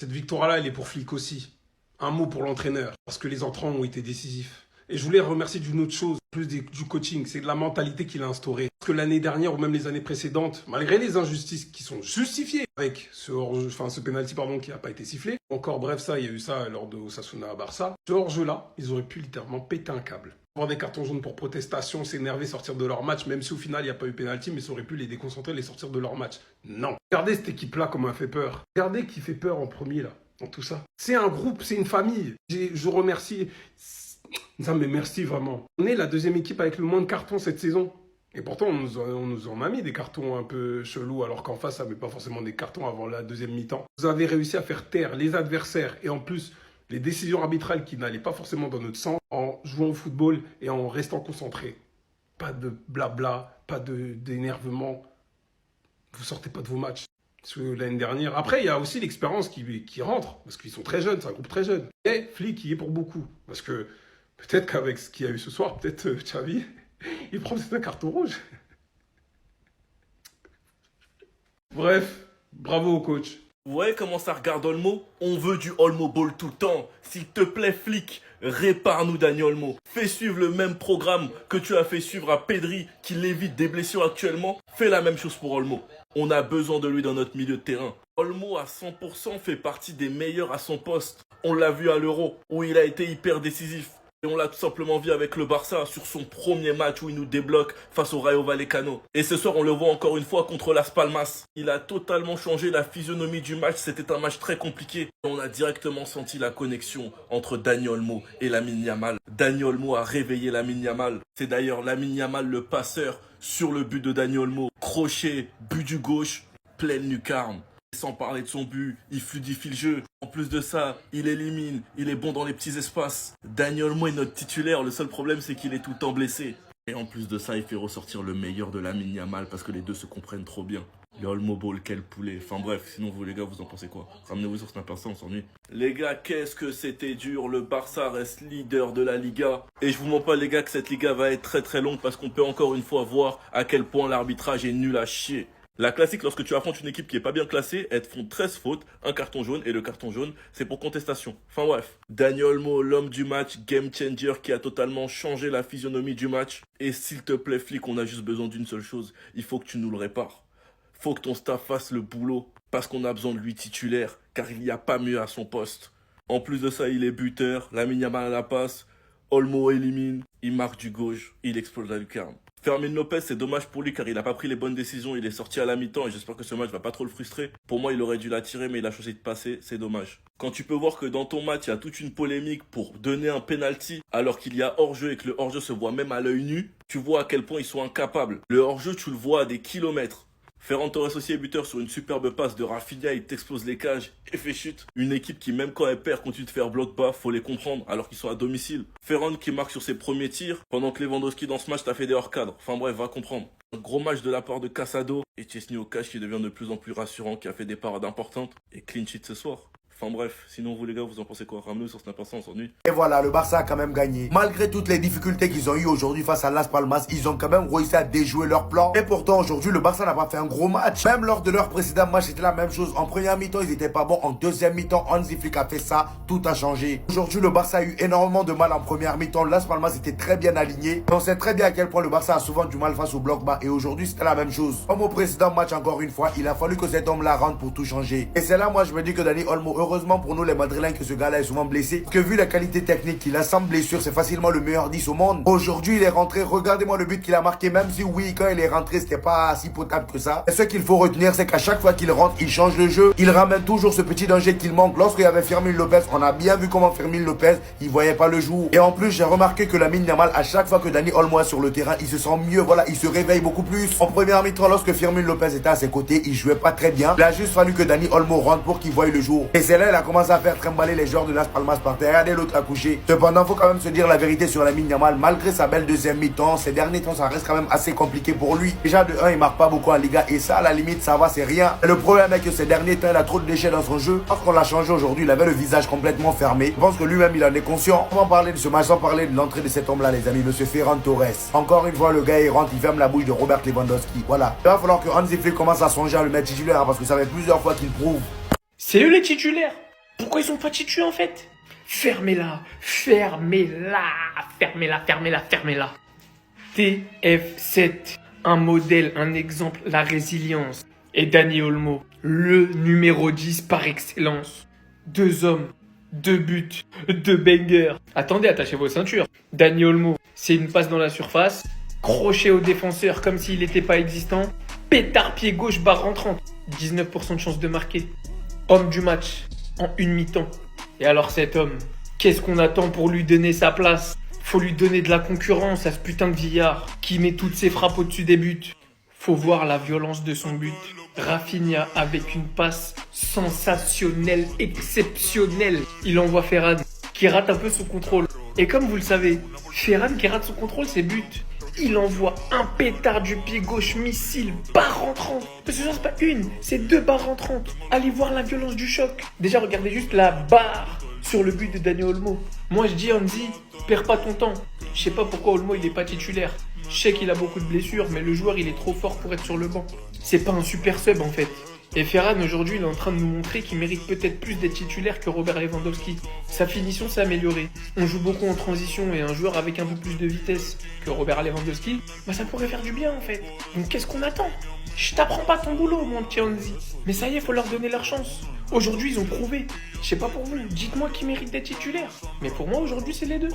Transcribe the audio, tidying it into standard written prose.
Cette victoire-là, elle est pour Flick aussi. Un mot pour l'entraîneur, parce que les entrants ont été décisifs. Et je voulais remercier d'une autre chose, plus du coaching, c'est de la mentalité qu'il a instaurée. Parce que l'année dernière, ou même les années précédentes, malgré les injustices qui sont justifiées avec ce penalty qui n'a pas été sifflé, encore bref, ça, il y a eu ça lors de Osasuna à Barça, ce hors-jeu-là, ils auraient pu littéralement péter un câble. Avoir des cartons jaunes pour protestation, s'énerver, sortir de leur match, même si au final il n'y a pas eu penalty, mais ça aurait pu les déconcentrer, les sortir de leur match. Non. Regardez cette équipe-là comme elle fait peur. Regardez qui fait peur en premier là, dans tout ça. C'est un groupe, c'est une famille. Je remercie. Non mais merci vraiment. On est la deuxième équipe avec le moins de cartons cette saison. Et pourtant on nous en a mis des cartons un peu chelous, alors qu'en face ça met pas forcément des cartons avant la deuxième mi-temps. Vous avez réussi à faire taire les adversaires et en plus les décisions arbitrales qui n'allaient pas forcément dans notre sens en jouant au football et en restant concentré. Pas de blabla, pas d'énervement. Vous sortez pas de vos matchs. Parce que l'année dernière. Après, il y a aussi l'expérience qui rentre, parce qu'ils sont très jeunes, c'est un groupe très jeune. Et Flick, il est pour beaucoup. Parce que peut-être qu'avec ce qu'il y a eu ce soir, peut-être Xavi, il prend peut-être un carton rouge. Bref, bravo au coach. Vous voyez comment ça regarde Olmo? On veut du Olmo Ball tout le temps. S'il te plaît, Flick, répare-nous Dani Olmo. Fais suivre le même programme que tu as fait suivre à Pedri, qui l'évite des blessures actuellement. Fais la même chose pour Olmo. On a besoin de lui dans notre milieu de terrain. Olmo à 100% fait partie des meilleurs à son poste. On l'a vu à l'Euro, où il a été hyper décisif. Et on l'a tout simplement vu avec le Barça sur son premier match où il nous débloque face au Rayo Vallecano. Et ce soir, on le voit encore une fois contre Las Palmas. Il a totalement changé la physionomie du match. C'était un match très compliqué. Et on a directement senti la connexion entre Dani Olmo et Lamine Yamal. Dani Olmo a réveillé Lamine Yamal. C'est d'ailleurs Lamine Yamal le passeur sur le but de Dani Olmo. Crochet, but du gauche, pleine lucarne. Sans parler de son but, il fluidifie le jeu. En plus de ça, il élimine, il est bon dans les petits espaces. Dani Olmo est notre titulaire, le seul problème c'est qu'il est tout le temps blessé. Et en plus de ça, il fait ressortir le meilleur de Lamine Yamal parce que les deux se comprennent trop bien. Le Olmo Ball, quel poulet. Enfin bref, sinon vous les gars, vous en pensez quoi? Ramenez-vous sur Snap Insta, on s'ennuie. Les gars, qu'est-ce que c'était dur. Le Barça reste leader de la Liga. Et je vous mens pas les gars que cette Liga va être très très longue parce qu'on peut encore une fois voir à quel point l'arbitrage est nul à chier. La classique, lorsque tu affrontes une équipe qui est pas bien classée, elles te font 13 fautes, un carton jaune, et le carton jaune, c'est pour contestation. Enfin bref. Dani Olmo, l'homme du match, game changer, qui a totalement changé la physionomie du match. Et s'il te plaît, Flick, on a juste besoin d'une seule chose. Il faut que tu nous le répares. Faut que ton staff fasse le boulot, parce qu'on a besoin de lui titulaire, car il n'y a pas mieux à son poste. En plus de ça, il est buteur, Lamine Yamal à la passe, Olmo élimine, il marque du gauche, il explose la lucarne. Fermin Lopez, c'est dommage pour lui car il n'a pas pris les bonnes décisions, il est sorti à la mi-temps et j'espère que ce match va pas trop le frustrer. Pour moi, il aurait dû la tirer mais il a choisi de passer, c'est dommage. Quand tu peux voir que dans ton match, il y a toute une polémique pour donner un penalty alors qu'il y a hors-jeu et que le hors-jeu se voit même à l'œil nu, tu vois à quel point ils sont incapables. Le hors-jeu, tu le vois à des kilomètres. Ferran Torres aussi est buteur sur une superbe passe de Rafinha, il t'explose les cages et fait chute. Une équipe qui même quand elle perd continue de faire bloc bas, faut les comprendre alors qu'ils sont à domicile. Ferran qui marque sur ses premiers tirs pendant que Lewandowski dans ce match t'a fait des hors-cadres. Enfin bref, va comprendre. Un gros match de la part de Casado et Chesney Ocash qui devient de plus en plus rassurant, qui a fait des parades importantes et clean sheet ce soir. Enfin bref, sinon vous les gars, vous en pensez quoi? Ramenez-nous sur Snap Insta, on s'ennuie. Et voilà, le Barça a quand même gagné. Malgré toutes les difficultés qu'ils ont eues aujourd'hui face à Las Palmas, ils ont quand même réussi à déjouer leur plan. Et pourtant, aujourd'hui, le Barça n'a pas fait un gros match. Même lors de leur précédent match, c'était la même chose. En première mi-temps, ils étaient pas bons. En deuxième mi-temps, Hansi Flick a fait ça. Tout a changé. Aujourd'hui, le Barça a eu énormément de mal en première mi-temps. Las Palmas était très bien aligné. On sait très bien à quel point le Barça a souvent du mal face au bloc bas. Et aujourd'hui, c'était la même chose. Comme au précédent match, encore une fois, il a fallu que cet homme-là rentre pour tout changer. Et c'est là, moi, je me dis que Dani Olmo, heureusement pour nous, les Madrilènes, que ce gars-là est souvent blessé. Parce que vu la qualité technique qu'il a, sans blessure, c'est facilement le meilleur 10 au monde. Aujourd'hui, il est rentré. Regardez-moi le but qu'il a marqué. Même si, oui, quand il est rentré, c'était pas si potable que ça. Et ce qu'il faut retenir, c'est qu'à chaque fois qu'il rentre, il change le jeu. Il ramène toujours ce petit danger qu'il manque. Lorsqu'il y avait Fermin Lopez, on a bien vu comment Fermin Lopez, il voyait pas le jour. Et en plus, j'ai remarqué que Lamine Yamal, à chaque fois que Dani Olmo est sur le terrain, il se sent mieux. Voilà, il se réveille beaucoup plus. En première mi-temps, lorsque Fermin Lopez était à ses côtés, il jouait pas très bien. Il a juste fallu que Dani Olmo rentre pour qu'il voie le jour. Et c'est là, il a commencé à faire trimballer les joueurs de Las Palmas par terre. Regardez l'autre à coucher. Cependant, faut quand même se dire la vérité sur Lamine Yamal. Malgré sa belle deuxième mi-temps, ces derniers temps, ça reste quand même assez compliqué pour lui. Déjà, de 1, il marque pas beaucoup en Liga. Et ça, à la limite, ça va, c'est rien. Et le problème est que ces derniers temps, il a trop de déchets dans son jeu. Parce qu'on l'a changé aujourd'hui, il avait le visage complètement fermé. Je pense que lui-même, il en est conscient. Comment parler de ce match sans parler de l'entrée de cet homme-là, les amis, monsieur Ferran Torres. Encore une fois, le gars, il rentre, il ferme la bouche de Robert Lewandowski. Voilà. Il va falloir que Hansi Flick commence à songer à le mettre titulaire, hein, parce que ça fait plusieurs fois qu'il prouve. C'est eux les titulaires. Pourquoi ils sont pas titus en fait? Fermez-la, fermez-la, fermez-la, fermez-la, fermez-la. TF7, un modèle, un exemple, la résilience. Et Dani Olmo, le numéro 10 par excellence. 2 hommes, 2 buts, 2 bangers. Attendez, attachez vos ceintures. Dani Olmo, c'est une passe dans la surface, crochet au défenseur comme s'il n'était pas existant, pétard pied gauche, barre rentrante. 19% de chance de marquer. Homme du match, en une mi-temps. Et alors cet homme, qu'est-ce qu'on attend pour lui donner sa place? Faut lui donner de la concurrence à ce putain de vieillard qui met toutes ses frappes au-dessus des buts. Faut voir la violence de son but. Rafinha avec une passe sensationnelle, exceptionnelle. Il envoie Ferran qui rate un peu son contrôle. Et comme vous le savez, Ferran qui rate son contrôle, c'est but. Il envoie un pétard du pied gauche, missile, barre rentrante. Parce que ça, c'est pas une, c'est 2 barres rentrantes. Allez voir la violence du choc. Déjà, regardez juste la barre sur le but de Dani Olmo. Moi, je dis, Hansi, perds pas ton temps. Je sais pas pourquoi Olmo, il est pas titulaire. Je sais qu'il a beaucoup de blessures, mais le joueur, il est trop fort pour être sur le banc. C'est pas un super sub, en fait. Et Ferran, aujourd'hui, il est en train de nous montrer qu'il mérite peut-être plus d'être titulaire que Robert Lewandowski. Sa finition s'est améliorée. On joue beaucoup en transition et un joueur avec un peu plus de vitesse que Robert Lewandowski, bah ça pourrait faire du bien, en fait. Donc qu'est-ce qu'on attend? Je t'apprends pas ton boulot, mon petit Hansi. Mais ça y est, faut leur donner leur chance. Aujourd'hui, ils ont prouvé. Je sais pas pour vous, dites-moi qui mérite d'être titulaire. Mais pour moi, aujourd'hui, c'est les deux.